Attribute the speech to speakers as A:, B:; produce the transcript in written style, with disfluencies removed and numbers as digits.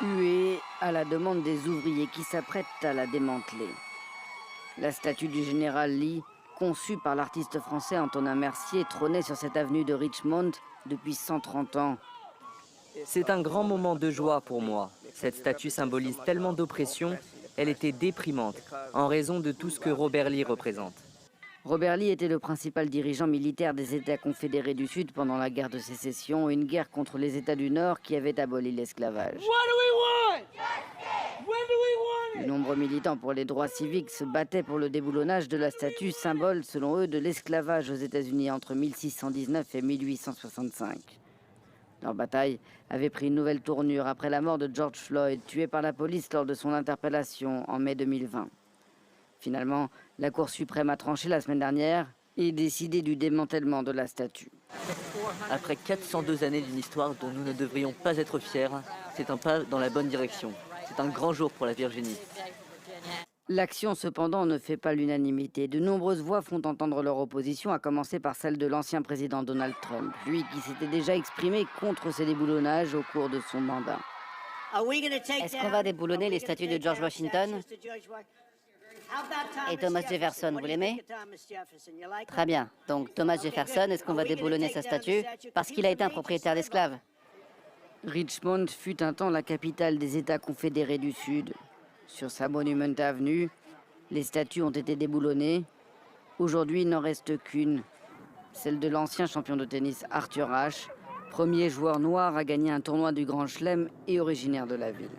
A: huée à la demande des ouvriers qui s'apprêtent à la démanteler. La statue du général Lee, conçue par l'artiste français Antonin Mercier, trônait sur cette avenue de Richmond depuis 130 ans.
B: C'est un grand moment de joie pour moi. Cette statue symbolise tellement d'oppression, elle était déprimante, en raison de tout ce que Robert Lee représente.
A: Robert Lee était le principal dirigeant militaire des États confédérés du Sud pendant la guerre de sécession, une guerre contre les États du Nord qui avaient aboli l'esclavage. De nombreux militants pour les droits civiques se battaient pour le déboulonnage de la statue, symbole, selon eux, de l'esclavage aux États-Unis entre 1619 et 1865. Leur bataille avait pris une nouvelle tournure après la mort de George Floyd, tué par la police lors de son interpellation en mai 2020. Finalement, la Cour suprême a tranché la semaine dernière et décidé du démantèlement de la statue.
C: Après 402 années d'une histoire dont nous ne devrions pas être fiers, c'est un pas dans la bonne direction. C'est un grand jour pour la Virginie.
A: L'action, cependant, ne fait pas l'unanimité. De nombreuses voix font entendre leur opposition, à commencer par celle de l'ancien président Donald Trump, lui qui s'était déjà exprimé contre ces déboulonnages au cours de son mandat.
D: Est-ce qu'on va déboulonner les statues de George Washington et Thomas Jefferson, vous l'aimez? Très bien. Donc Thomas Jefferson, est-ce qu'on va déboulonner sa statue parce qu'il a été un propriétaire d'esclaves?
A: Richmond fut un temps la capitale des États confédérés du Sud. Sur sa Monument Avenue, les statues ont été déboulonnées. Aujourd'hui, il n'en reste qu'une, celle de l'ancien champion de tennis Arthur Ashe, premier joueur noir à gagner un tournoi du Grand Chelem et originaire de la ville.